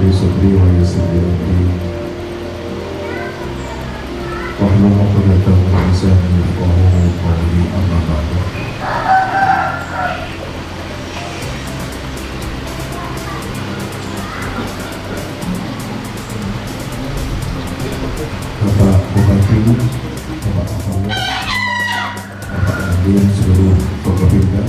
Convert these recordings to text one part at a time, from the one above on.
li sadri wa yassir li amri wahlul 'uqdatam min lisani yafqahu qawli. Amma ba'du. Bapak Bupati, Bapak Kapolres, Bapak Dandim, seluruh Forkopimda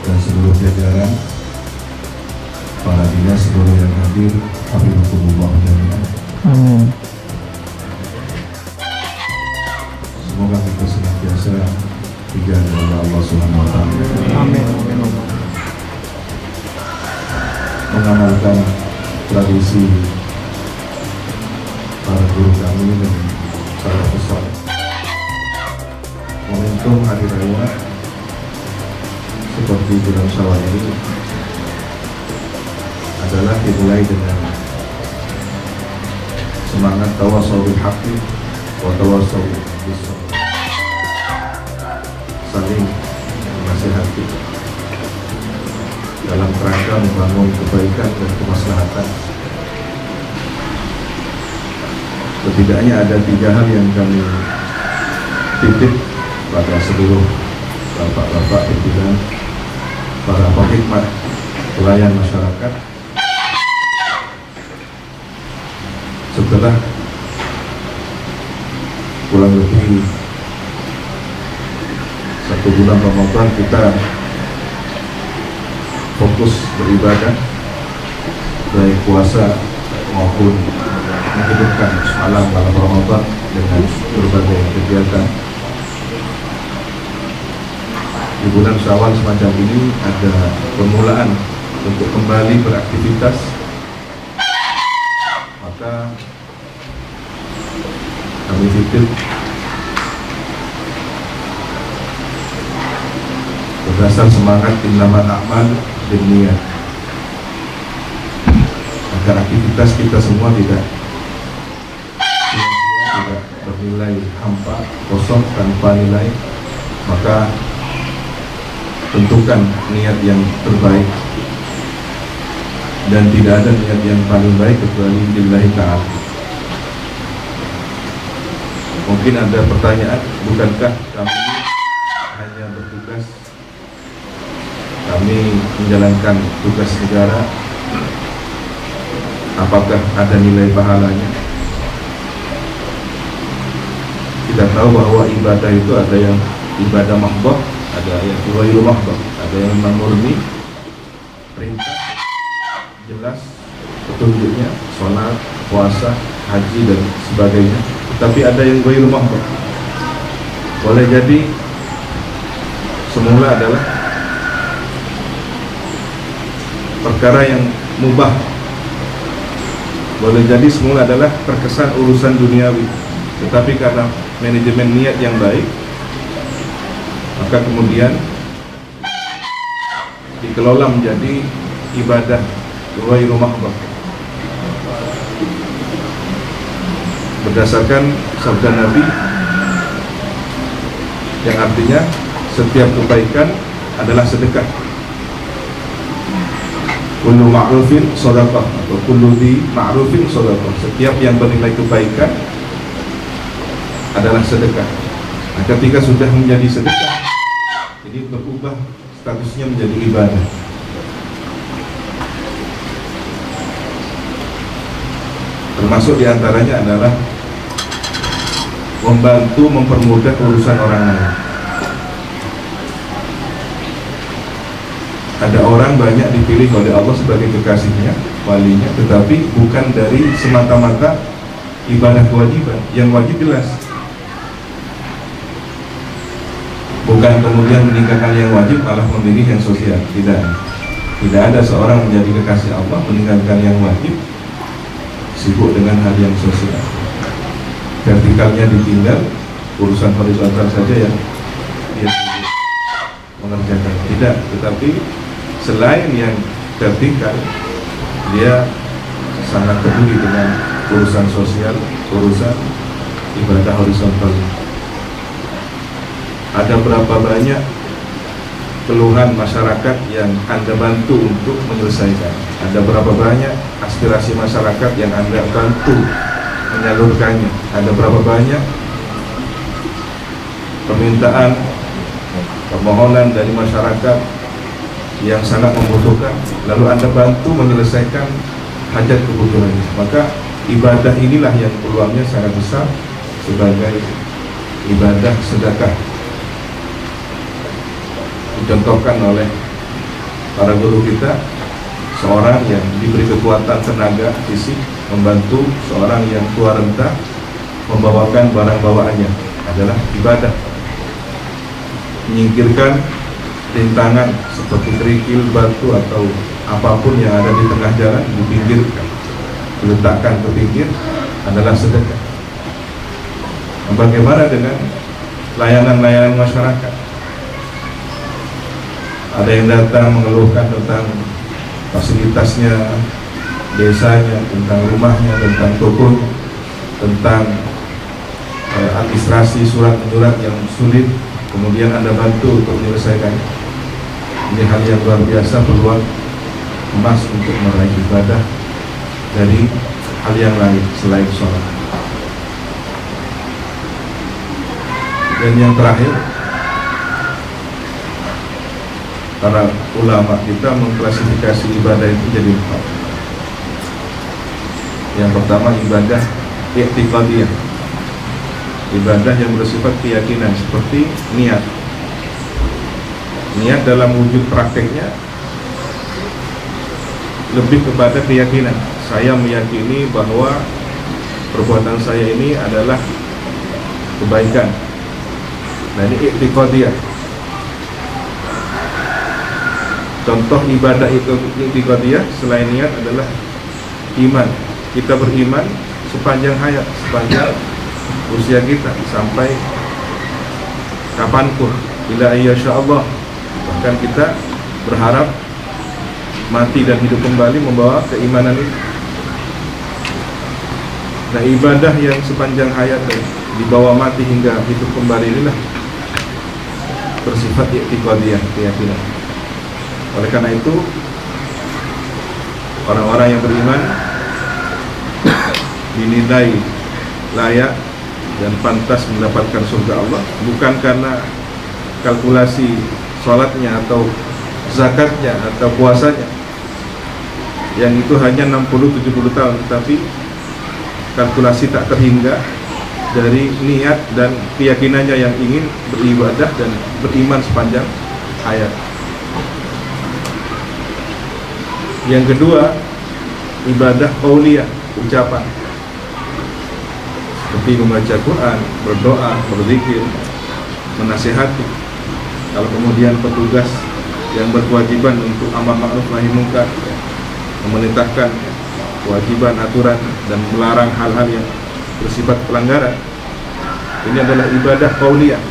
dan seluruh jajaran, para dinas seluruh yang hadir, hafizakumullah jami'an. Amin. Semoga kita senantiasa dijaga oleh Allah Subhanahu wa Ta'ala. Amin. Mengamalkan tradisi para guru kami dan para peserta. Momentum hari raya seperti bulan Syawal ini adalah dimulai dengan semangat tawassaw bil haqqi wa tawassaw bis sabr, saling menasihati dalam kerangka membangun kebaikan dan kemaslahatan. Setidaknya ada 3 hal yang kami titip pada seluruh bapak-bapak pimpinan, para pengkhidmat pelayan masyarakat. Setelah kurang lebih 1 bulan Ramadan kita fokus beribadah, baik puasa maupun menghidupkan malam Ramadan dengan berbagai kegiatan. Di bulan Syawal semacam ini ada permulaan untuk kembali beraktivitas, maka kami titip berdasar semangat innamal a'mal binniyat, agar aktivitas kita semua tidak bernilai hampa, kosong, tanpa nilai. Maka tentukan niat yang terbaik, dan tidak ada niat yang paling baik kecuali lillahi ta'ala. Mungkin ada pertanyaan, bukankah kami hanya bertugas, kami menjalankan tugas negara, apakah ada nilai pahalanya? Kita tahu bahwa ibadah itu ada yang ibadah mahdhah, ada yang ghairu mahdhah, ada yang memang murni perintah jelas petunjuknya, sholat, puasa, haji dan sebagainya. Tapi ada yang ghairu mahdhah. Boleh jadi semula adalah perkara yang mubah, boleh jadi semula adalah terkesan urusan duniawi, tetapi karena manajemen niat yang baik, maka kemudian dikelola menjadi ibadah ghairu mahdhah. Berdasarkan sabda Nabi yang artinya setiap kebaikan adalah sedekah. Kullu ma'rufin shadaqah atau kullu di ma'rufin shadaqah. Setiap yang bernilai kebaikan adalah sedekah. Nah, ketika sudah menjadi sedekah, ini berubah statusnya menjadi ibadah. Termasuk diantaranya adalah membantu mempermudah urusan orang lain. Ada orang banyak dipilih oleh Allah sebagai kekasihnya, walinya, tetapi bukan dari semata-mata ibadah kewajiban. Yang wajib jelas, bukan kemudian meninggalkan yang wajib malah memilih yang sosial. Tidak ada seorang menjadi kekasih Allah meninggalkan yang wajib, sibuk dengan hal yang sosial. Vertikalnya ditinggal, urusan horizontal saja yang dia mengerjakan. Tidak, tetapi selain yang vertikal, dia sangat peduli dengan urusan sosial, urusan ibadah horizontal. Ada berapa banyak keluhan masyarakat yang Anda bantu untuk menyelesaikan? Ada berapa banyak aspirasi masyarakat yang Anda bantu menyalurkannya? Ada berapa banyak permintaan, permohonan dari masyarakat yang sangat membutuhkan, lalu Anda bantu menyelesaikan hajat kebutuhannya? Maka ibadah inilah yang peluangnya sangat besar sebagai ibadah sedekah. Dicontohkan oleh para guru kita, seorang yang diberi kekuatan tenaga fisik membantu seorang yang tua renta membawakan barang bawaannya adalah ibadah. Menyingkirkan rintangan seperti kerikil, batu atau apapun yang ada di tengah jalan, dipinggirkan, diletakkan ke pinggir, adalah sedekah. Bagaimana dengan layanan-layanan masyarakat? Ada yang datang mengeluhkan tentang fasilitasnya, desanya, tentang rumahnya, tentang tokonya, tentang administrasi surat-menyurat yang sulit, kemudian Anda bantu untuk menyelesaikan. Ini hal yang luar biasa, peluang emas untuk meraih ibadah dari hal yang lain selain sholat. Dan yang terakhir, para ulama kita mengklasifikasi ibadah itu jadi 4. Yang pertama, ibadah i'tiqadiyah, ibadah yang bersifat keyakinan, seperti niat. Niat dalam wujud prakteknya lebih kepada keyakinan. Saya meyakini bahwa perbuatan saya ini adalah kebaikan. Nah, ini i'tiqadiyah. Contoh ibadah itu i'tiqadiyah selain niat adalah iman. Kita beriman sepanjang hayat, sepanjang usia kita, sampai kapanpun, ila insyaallah. Bahkan kita berharap mati dan hidup kembali membawa keimanan ini. Nah, ibadah yang sepanjang hayat dan dibawa mati hingga hidup kembali inilah bersifat i'tiqadiyah, keyakinan. Oleh karena itu, orang-orang yang beriman dinilai layak dan pantas mendapatkan surga Allah bukan karena kalkulasi sholatnya atau zakatnya atau puasanya yang itu hanya 60-70 tahun, tetapi kalkulasi tak terhingga dari niat dan keyakinannya yang ingin beribadah dan beriman sepanjang hayat. Yang kedua, ibadah qauliyah, ucapan, seperti membaca Quran, berdoa, berzikir, menasihati. Kalau kemudian petugas yang berkewajiban untuk amar ma'ruf nahi munkar, memerintahkan kewajiban, aturan, dan melarang hal-hal yang bersifat pelanggaran, ini adalah ibadah qauliyah.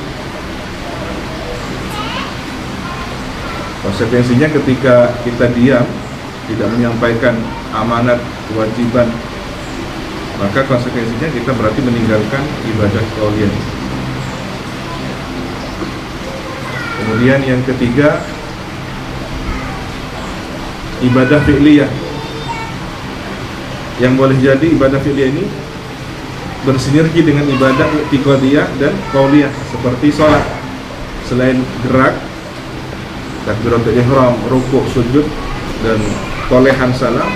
Konsekuensinya ketika kita diam, tidak menyampaikan amanat, kewajiban, maka konsekuensinya kita berarti meninggalkan ibadah qauliyah. Kemudian yang ketiga, ibadah fi'liyah. Yang boleh jadi ibadah fi'liyah ini bersinergi dengan ibadah i'tiqadiyah dan qauliyah, seperti sholat. Selain gerak, takbiratul ihram, rukuk, sujud, dan tolehan salam,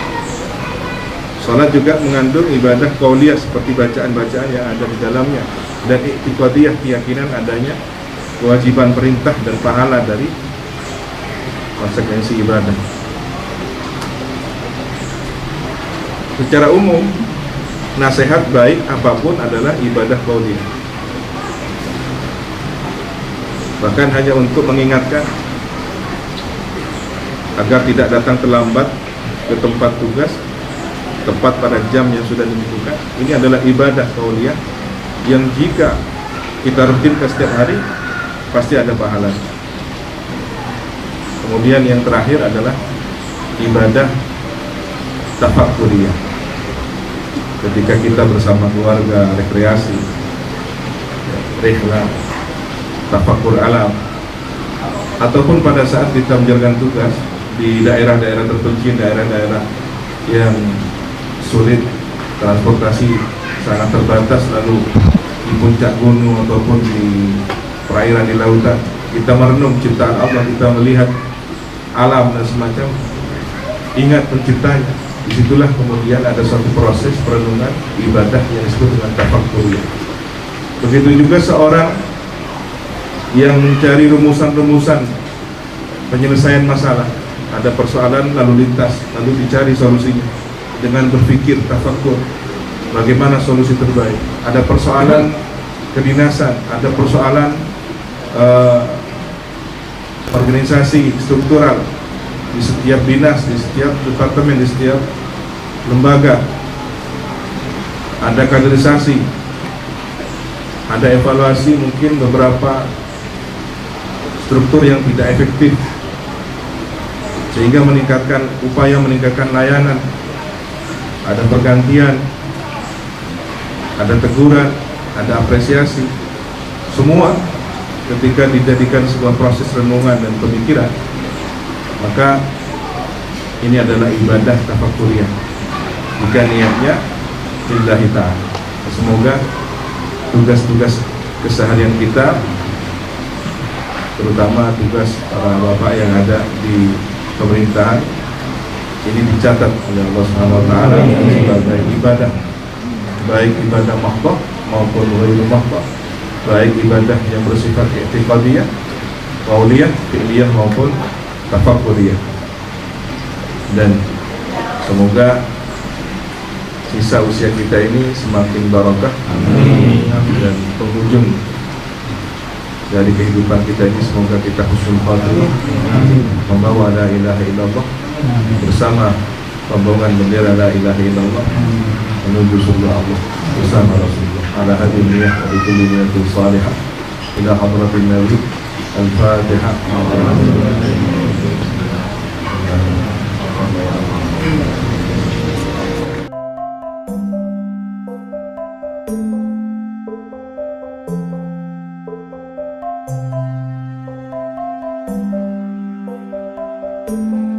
sholat juga mengandung ibadah qauliyah seperti bacaan-bacaan yang ada di dalamnya, dan i'tiqadiyah, keyakinan adanya kewajiban perintah dan pahala dari konsekuensi ibadah. Secara umum, nasihat baik apapun adalah ibadah qauliyah. Bahkan hanya untuk mengingatkan agar tidak datang terlambat ke tempat tugas, tepat pada jam yang sudah ditentukan, ini adalah ibadah qauliyah yang jika kita rutinkan setiap hari pasti ada pahala. Kemudian yang terakhir adalah ibadah tafakkuriyah. Ketika kita bersama keluarga rekreasi, rihlah, tafakkur alam, ataupun pada saat kita menjalankan tugas di daerah-daerah terpencil, daerah-daerah yang sulit transportasi, sangat terbatas, lalu di puncak gunung ataupun di perairan, di lautan, kita merenung ciptaan Allah, kita melihat alam dan semacam, ingat penciptanya. Disitulah kemudian ada suatu proses perenungan ibadah yang disebut dengan tafakkur. Begitu juga seorang yang mencari rumusan-rumusan penyelesaian masalah, ada persoalan lalu lintas, lalu dicari solusinya dengan berpikir tafakkur, bagaimana solusi terbaik. Ada persoalan kedinasan, ada persoalan organisasi struktural di setiap dinas, di setiap departemen, di setiap lembaga, ada kaderisasi, ada evaluasi mungkin beberapa struktur yang tidak efektif, sehingga upaya meningkatkan layanan, ada pergantian, ada teguran, ada apresiasi. Semua ketika dijadikan sebuah proses renungan dan pemikiran, maka ini adalah ibadah tafakkuriyah jika niatnya lillahi ta'ala. Semoga tugas-tugas keseharian kita, terutama tugas para bapak yang ada di pemerintahan, ini dicatat oleh Allah Subhanahu wa taala sebagai ibadah, baik ibadah mahdoh maupun ghairu mahdoh, baik ibadah yang bersifat i'tiqadiyah, qauliyah, fi'liyah maupun tafakkuriyah. Dan semoga sisa usia kita ini semakin barokah. Amin. Dan penghujung dari kehidupan kita ini semoga kita husnul khatimah, membawa la ilaha illallah bersama rombongan bendera la ilaha illallah menuju surga Allah bersama Rasulullah ala hadhihi niyyah wa bi kulli niyatin salihah ila hadratin nabi. Al-Fatihah. Thank you.